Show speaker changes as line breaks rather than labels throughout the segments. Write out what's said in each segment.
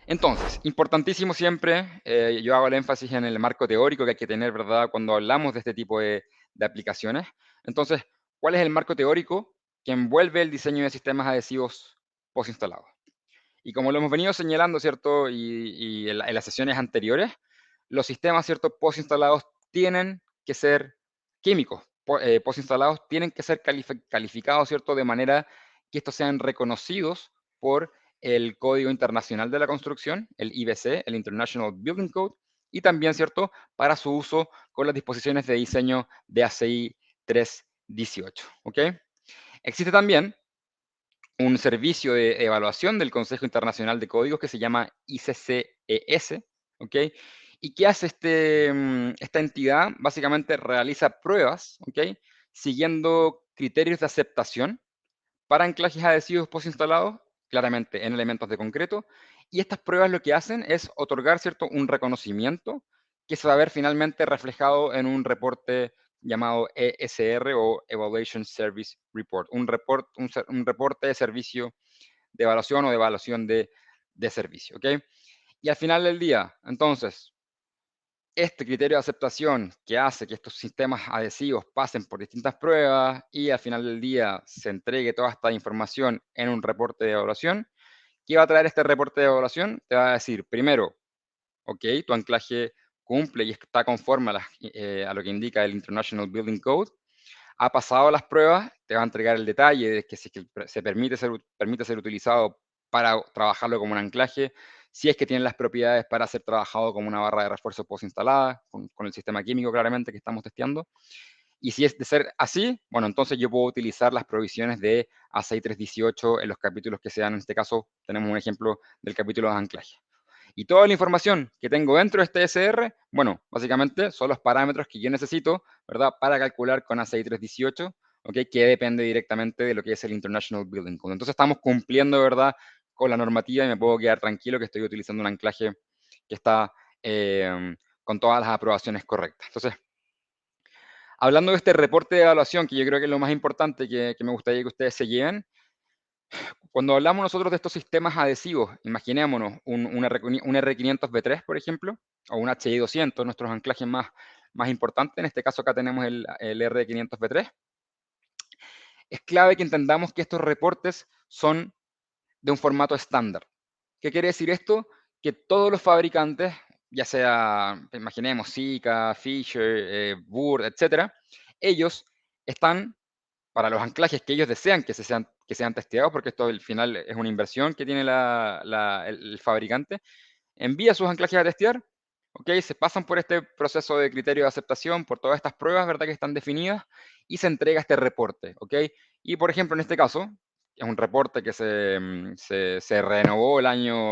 Entonces, importantísimo siempre, yo hago el énfasis en el marco teórico que hay que tener, ¿verdad?, cuando hablamos de este tipo de aplicaciones. Entonces, ¿cuál es el marco teórico que envuelve el diseño de sistemas adhesivos postinstalados? Y como lo hemos venido señalando, ¿cierto? Y en las sesiones anteriores, los sistemas, ¿cierto? Postinstalados tienen que ser químicos. Postinstalados tienen que ser calificados, ¿cierto? De manera que estos sean reconocidos por el Código Internacional de la Construcción, el IBC, el International Building Code, y también, ¿cierto? Para su uso con las disposiciones de diseño de ACI 318, ¿ok? Existe también un servicio de evaluación del Consejo Internacional de Códigos que se llama ICCES, ¿ok? ¿Y qué hace esta entidad? Básicamente realiza pruebas, ¿ok? Siguiendo criterios de aceptación para anclajes adhesivos postinstalados, claramente en elementos de concreto, y estas pruebas lo que hacen es otorgar, ¿cierto?, un reconocimiento que se va a ver finalmente reflejado en un reporte llamado ESR o Evaluation Service Report, un reporte de servicio de evaluación o de evaluación de servicio, ¿ok? Y al final del día, entonces, este criterio de aceptación que hace que estos sistemas adhesivos pasen por distintas pruebas y al final del día se entregue toda esta información en un reporte de evaluación, ¿qué va a traer este reporte de evaluación? Te va a decir, primero, ok, tu anclaje cumple y está conforme a lo que indica el International Building Code, ha pasado las pruebas, te va a entregar el detalle de que si es que se permite ser utilizado para trabajarlo como un anclaje, si es que tiene las propiedades para ser trabajado como una barra de refuerzo postinstalada, con el sistema químico claramente que estamos testeando. Y si es de ser así, bueno, entonces yo puedo utilizar las provisiones de A6 318 en los capítulos que sean, en este caso tenemos un ejemplo del capítulo de anclaje. Y toda la información que tengo dentro de este SR, bueno, básicamente son los parámetros que yo necesito, ¿verdad?, para calcular con ACI 318, ¿ok?, que depende directamente de lo que es el International Building Code. Entonces estamos cumpliendo, ¿verdad?, con la normativa y me puedo quedar tranquilo que estoy utilizando un anclaje que está con todas las aprobaciones correctas. Entonces, hablando de este reporte de evaluación, que yo creo que es lo más importante que me gustaría que ustedes se lleven, cuando hablamos nosotros de estos sistemas adhesivos, imaginémonos un R500V3, por ejemplo, o un HI200, nuestros anclajes más importantes. En este caso acá tenemos el R500V3. Es clave que entendamos que estos reportes son de un formato estándar. ¿Qué quiere decir esto? Que todos los fabricantes, ya sea, imaginemos, Sika, Fisher, Burr, etcétera, ellos están para los anclajes que ellos desean que sean testeados, porque esto al final es una inversión que tiene el fabricante, envía sus anclajes a testear, ¿ok? Se pasan por este proceso de criterio de aceptación, por todas estas pruebas, ¿verdad?, que están definidas, y se entrega este reporte, ¿ok? Y por ejemplo, en este caso, es un reporte que se renovó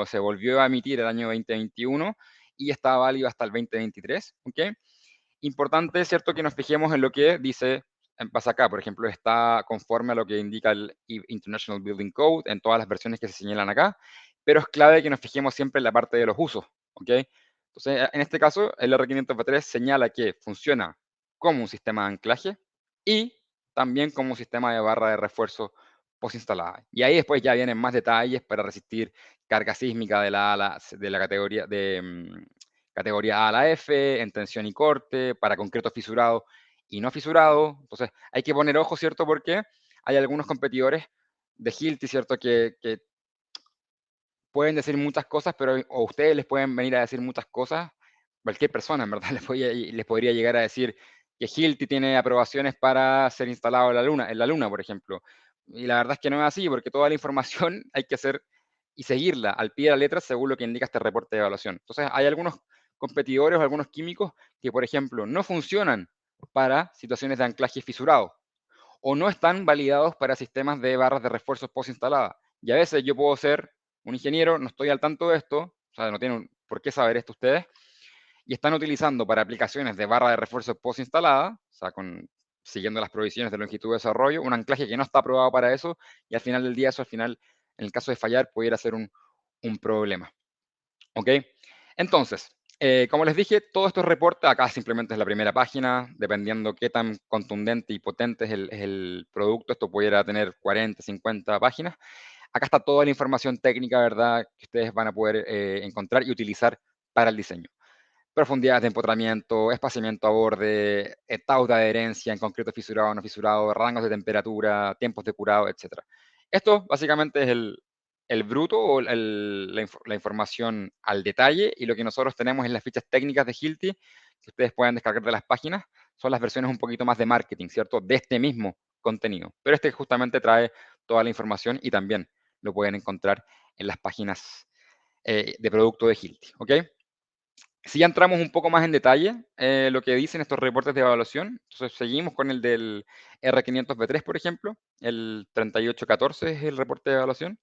se volvió a emitir el año 2021 y está válido hasta el 2023, ¿ok? Importante, ¿cierto?, que nos fijemos en lo que dice, pasa acá, por ejemplo, está conforme a lo que indica el International Building Code en todas las versiones que se señalan acá, pero es clave que nos fijemos siempre en la parte de los usos, ¿ok? Entonces, en este caso, el R503 señala que funciona como un sistema de anclaje y también como un sistema de barra de refuerzo postinstalada. Y ahí después ya vienen más detalles para resistir carga sísmica de la categoría categoría A a la F, en tensión y corte, para concreto fisurado y no fisurado. Entonces, hay que poner ojo, ¿cierto? Porque hay algunos competidores de Hilti, ¿cierto? Que pueden decir muchas cosas, pero o ustedes les pueden venir a decir muchas cosas, cualquier persona, en verdad, les podría llegar a decir que Hilti tiene aprobaciones para ser instalado en la Luna, por ejemplo. Y la verdad es que no es así, porque toda la información hay que hacer y seguirla al pie de la letra según lo que indica este reporte de evaluación. Entonces, hay algunos competidores o algunos químicos que, por ejemplo, no funcionan para situaciones de anclaje fisurado o no están validados para sistemas de barras de refuerzos postinstaladas. Y a veces yo puedo ser un ingeniero, no estoy al tanto de esto, o sea, no tienen por qué saber esto ustedes, y están utilizando para aplicaciones de barra de refuerzo postinstalada, o sea, siguiendo las provisiones de longitud de desarrollo, un anclaje que no está aprobado para eso, y al final del día eso al final, en el caso de fallar, pudiera ser un problema. ¿Ok? Entonces, como les dije, todos estos reportes, acá simplemente es la primera página, dependiendo qué tan contundente y potente es el producto, esto pudiera tener 40, 50 páginas. acá está toda la información técnica, ¿verdad?, que ustedes van a poder encontrar y utilizar para el diseño. Profundidades de empotramiento, espaciamiento a borde, estados de adherencia, en concreto fisurado o no fisurado, rangos de temperatura, tiempos de curado, etc. Esto básicamente es el bruto o la información al detalle, y lo que nosotros tenemos en las fichas técnicas de Hilti, que ustedes pueden descargar de las páginas, son las versiones un poquito más de marketing, ¿cierto? De este mismo contenido. Pero este justamente trae toda la información y también lo pueden encontrar en las páginas de producto de Hilti, ¿ok? Si ya entramos un poco más en detalle, lo que dicen estos reportes de evaluación, entonces seguimos con el del R500V3, por ejemplo, el 3814 es el reporte de evaluación.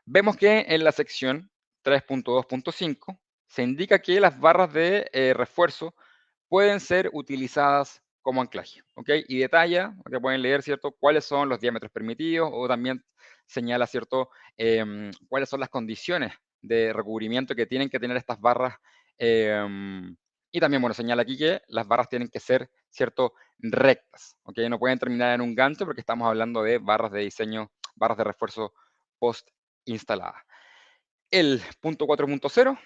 Vemos que en la sección 3.2.5 se indica que las barras de refuerzo pueden ser utilizadas como anclaje, ¿ok? Y detalla, que pueden leer, ¿cierto?, cuáles son los diámetros permitidos, o también señala, ¿cierto?, cuáles son las condiciones de recubrimiento que tienen que tener estas barras. Y también, bueno, señala aquí que las barras tienen que ser, ¿cierto?, rectas, ¿ok? No pueden terminar en un gancho porque estamos hablando de barras de diseño, barras de refuerzo post instaladas. El punto 4.0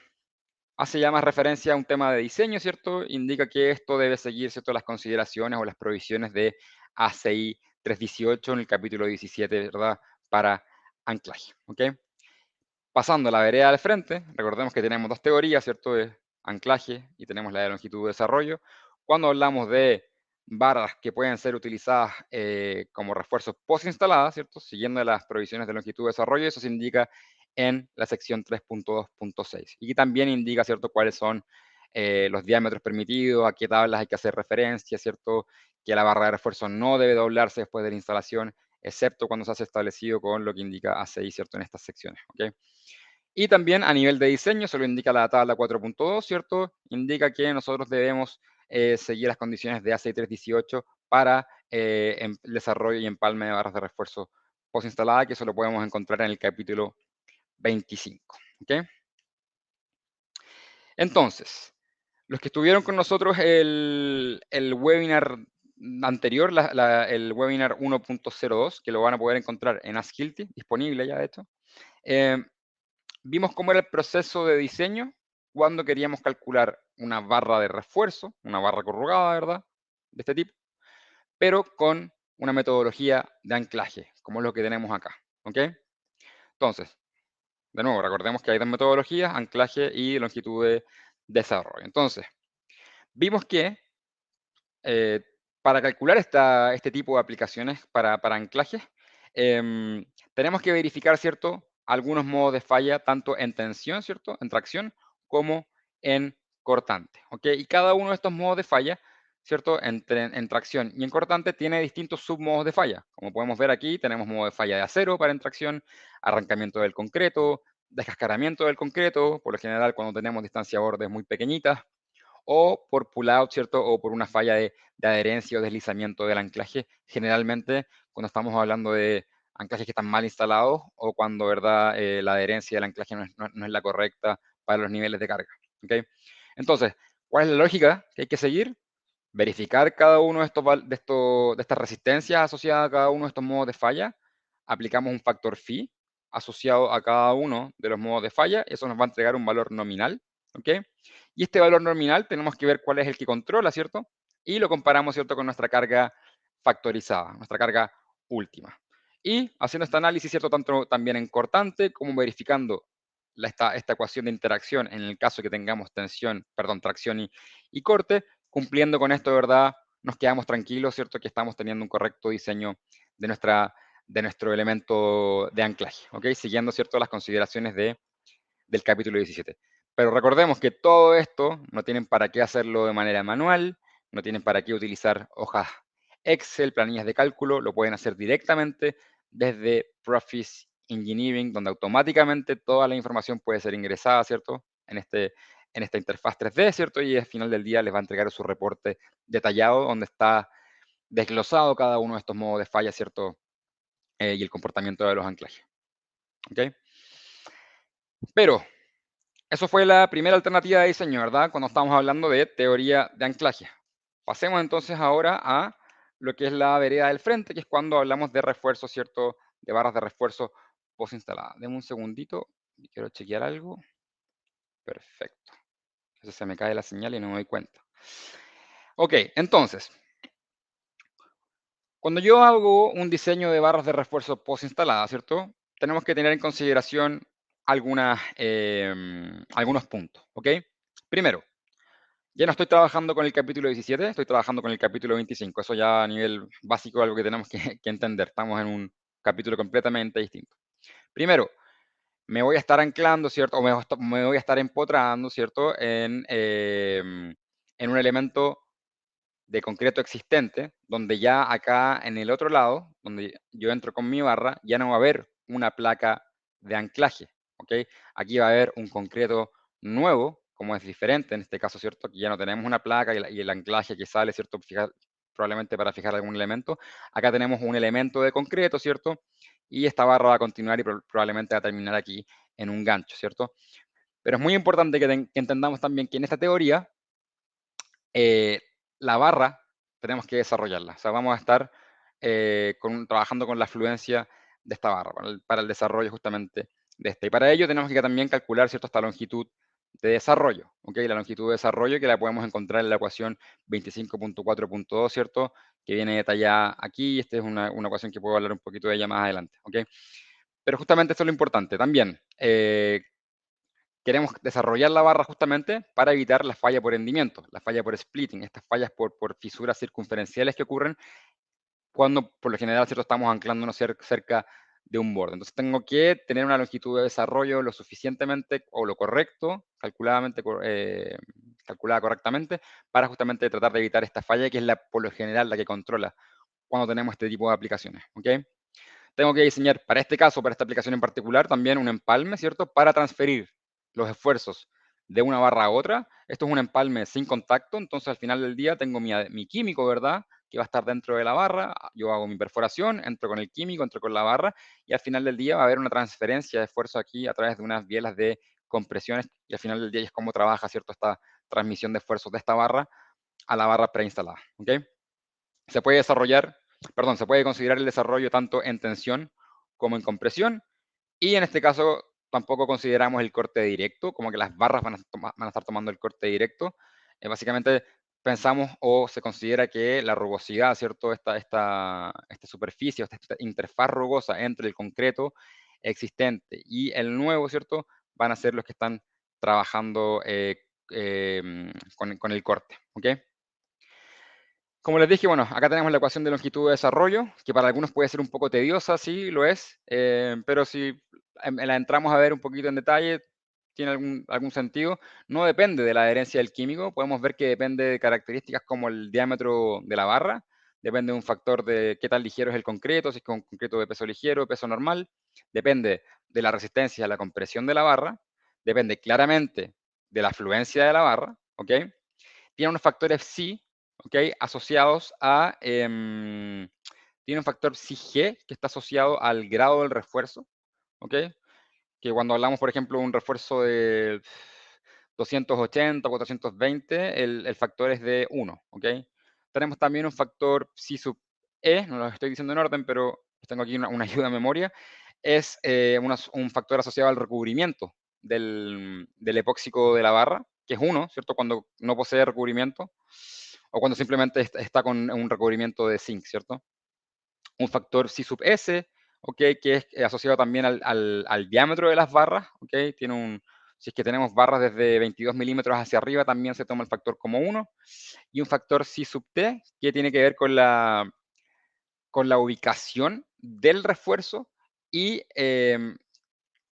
hace ya más referencia a un tema de diseño, ¿cierto? Indica que esto debe seguir, ¿cierto?, las consideraciones o las provisiones de ACI 318 en el capítulo 17, ¿verdad?, para anclaje, ¿ok? Pasando a la vereda al frente, recordemos que tenemos dos teorías, ¿cierto?, de anclaje, y tenemos la de longitud de desarrollo. Cuando hablamos de barras que pueden ser utilizadas como refuerzos post-instaladas, ¿cierto?, siguiendo las provisiones de longitud de desarrollo, eso se indica en la sección 3.2.6. Y también indica, ¿cierto?, cuáles son los diámetros permitidos, a qué tablas hay que hacer referencia, ¿cierto?, que la barra de refuerzo no debe doblarse después de la instalación, excepto cuando se hace establecido con lo que indica ACI, ¿cierto?, en estas secciones, ¿ok? Y también a nivel de diseño, se lo indica la tabla 4.2, ¿cierto? Indica que nosotros debemos seguir las condiciones de ACI 318 para el desarrollo y empalme de barras de refuerzo post-instalada, que eso lo podemos encontrar en el capítulo 25, ¿ok? Entonces, los que estuvieron con nosotros el webinar anterior, el webinar 1.02, que lo van a poder encontrar en Askilty, disponible ya de hecho, eh, vimos cómo era el proceso de diseño cuando queríamos calcular una barra de refuerzo, una barra corrugada, ¿verdad?, de este tipo, pero con una metodología de anclaje, como es lo que tenemos acá, ¿ok? Entonces, de nuevo, recordemos que hay dos metodologías, anclaje y longitud de desarrollo. Entonces, vimos que eh, para calcular este tipo de aplicaciones para anclajes, tenemos que verificar, ¿cierto?, algunos modos de falla, tanto en tensión, ¿cierto?, en tracción, como en cortante, ¿ok? Y cada uno de estos modos de falla, ¿cierto?, en tracción y en cortante, tiene distintos submodos de falla. Como podemos ver aquí, tenemos modo de falla de acero para en tracción, arrancamiento del concreto, descascaramiento del concreto, por lo general cuando tenemos distancia a bordes muy pequeñitas, o por pull-out, ¿cierto? O por una falla de adherencia o deslizamiento del anclaje, generalmente cuando estamos hablando de anclajes que están mal instalados, o cuando, ¿verdad?, la adherencia del anclaje no es la correcta para los niveles de carga, ¿ok? Entonces, ¿cuál es la lógica que hay que seguir? Verificar cada uno de estas resistencias asociadas a cada uno de estos modos de falla. Aplicamos un factor phi asociado a cada uno de los modos de falla. Eso nos va a entregar un valor nominal, ¿ok? Y este valor nominal tenemos que ver cuál es el que controla, ¿cierto? Y lo comparamos, ¿cierto?, con nuestra carga factorizada, nuestra carga última. Y haciendo este análisis, ¿cierto?, tanto también en cortante, como verificando esta ecuación de interacción en el caso que tengamos tracción y corte, cumpliendo con esto, de verdad, nos quedamos tranquilos, ¿cierto?, que estamos teniendo un correcto diseño de, de nuestro elemento de anclaje, ¿ok? Siguiendo, ¿cierto?, las consideraciones del capítulo 17. Pero recordemos que todo esto no tienen para qué hacerlo de manera manual, no tienen para qué utilizar hojas Excel, planillas de cálculo, lo pueden hacer directamente desde Profis Engineering, donde automáticamente toda la información puede ser ingresada, ¿cierto?, en esta interfaz 3D, ¿cierto? Y al final del día les va a entregar su reporte detallado, donde está desglosado cada uno de estos modos de falla, ¿cierto? Y el comportamiento de los anclajes, ¿ok? Pero eso fue la primera alternativa de diseño, ¿verdad?, cuando estamos hablando de teoría de anclaje. Pasemos entonces ahora a lo que es la vereda del frente, que es cuando hablamos de refuerzo, ¿cierto?, de barras de refuerzo postinstalada. Deme un segundito, quiero chequear algo. Perfecto. Entonces se me cae la señal y no me doy cuenta. Ok, entonces, cuando yo hago un diseño de barras de refuerzo postinstaladas, ¿cierto? Tenemos que tener en consideración algunos puntos, ¿ok? Primero, ya no estoy trabajando con el capítulo 17, estoy trabajando con el capítulo 25. Eso ya a nivel básico es algo que tenemos que entender. Estamos en un capítulo completamente distinto. Primero, me voy a estar anclando, ¿cierto? O me voy a estar empotrando, ¿cierto? En un elemento de concreto existente, donde ya acá en el otro lado, donde yo entro con mi barra, ya no va a haber una placa de anclaje, ¿ok? Aquí va a haber un concreto nuevo, como es diferente en este caso, ¿cierto? Aquí ya no tenemos una placa y el anclaje que sale, ¿cierto? Probablemente para fijar algún elemento. Acá tenemos un elemento de concreto, ¿cierto? Y esta barra va a continuar y probablemente va a terminar aquí en un gancho, ¿cierto? Pero es muy importante que entendamos también que en esta teoría eh, la barra tenemos que desarrollarla. O sea, vamos a estar trabajando con la fluencia de esta barra para el desarrollo justamente de esta. Y para ello tenemos que también calcular, ¿cierto?, esta longitud de desarrollo, ¿ok? La longitud de desarrollo que la podemos encontrar en la ecuación 25.4.2, ¿cierto?, que viene detallada aquí. Esta es una ecuación que puedo hablar un poquito de ella más adelante, ¿ok? Pero justamente esto es lo importante. También queremos desarrollar la barra justamente para evitar la falla por hendimiento, la falla por splitting, estas fallas por fisuras circunferenciales que ocurren cuando por lo general, ¿cierto?, estamos anclándonos cerca de un borde. Entonces tengo que tener una longitud de desarrollo lo suficientemente o lo correcto, calculada correctamente, para justamente tratar de evitar esta falla, que es por lo general la que controla cuando tenemos este tipo de aplicaciones, ¿ok? Tengo que diseñar para este caso, para esta aplicación en particular, también un empalme, ¿cierto? Para transferir los esfuerzos de una barra a otra. Esto es un empalme sin contacto, entonces al final del día tengo mi químico, ¿verdad?, que va a estar dentro de la barra. Yo hago mi perforación, entro con el químico, entro con la barra, y al final del día va a haber una transferencia de esfuerzo aquí a través de unas bielas de compresiones, y al final del día es cómo trabaja, ¿cierto?, esta transmisión de esfuerzos de esta barra a la barra preinstalada, ¿ok? Se puede desarrollar, perdón, se puede considerar el desarrollo tanto en tensión como en compresión, y en este caso tampoco consideramos el corte directo, como que las barras van a estar tomando el corte directo. Básicamente pensamos o se considera que la rugosidad, ¿cierto? Esta superficie, esta interfaz rugosa entre el concreto existente y el nuevo, ¿cierto?, van a ser los que están trabajando con el corte, ¿ok? Como les dije, bueno, acá tenemos la ecuación de longitud de desarrollo, que para algunos puede ser un poco tediosa, sí, lo es, pero si la entramos a ver un poquito en detalle, tiene algún sentido. No depende de la adherencia del químico, podemos ver que depende de características como el diámetro de la barra, depende de un factor de qué tan ligero es el concreto, si es un concreto de peso ligero, peso normal, depende de la resistencia a la compresión de la barra, depende claramente de la fluencia de la barra, ¿ok? Tiene unos factores psi, ¿ok?, asociados tiene un factor psi G que está asociado al grado del refuerzo, ¿ok? Que cuando hablamos, por ejemplo, de un refuerzo de 280, 420, el factor es de 1, ¿ok? Tenemos también un factor psi sub E, no lo estoy diciendo en orden, pero tengo aquí una ayuda de memoria, es un factor asociado al recubrimiento del epóxico de la barra, que es 1, ¿cierto?, cuando no posee recubrimiento, o cuando simplemente está con un recubrimiento de zinc, ¿cierto? Un factor psi sub S, ¿ok?, que es asociado también al diámetro de las barras, ¿ok? Si es que tenemos barras desde 22 milímetros hacia arriba, también se toma el factor como 1. Y un factor psi sub T, que tiene que ver con la ubicación del refuerzo y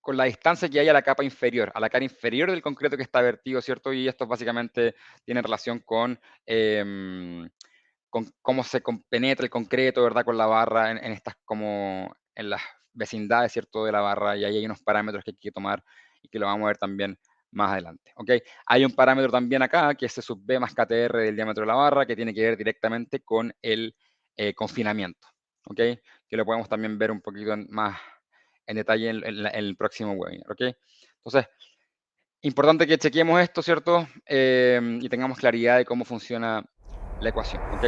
con la distancia que hay a la capa inferior, a la cara inferior del concreto que está vertido, ¿cierto? Y esto básicamente tiene relación con cómo se penetra el concreto, ¿verdad?, con la barra en estas como en las vecindades, ¿cierto?, de la barra, y ahí hay unos parámetros que hay que tomar y que lo vamos a ver también más adelante, ¿ok? Hay un parámetro también acá, que es C sub B más KTR del diámetro de la barra, que tiene que ver directamente con el confinamiento, ¿ok? Que lo podemos también ver un poquito más en detalle en el próximo webinar, ¿ok? Entonces, importante que chequeemos esto, ¿cierto? Y tengamos claridad de cómo funciona la ecuación, ¿ok?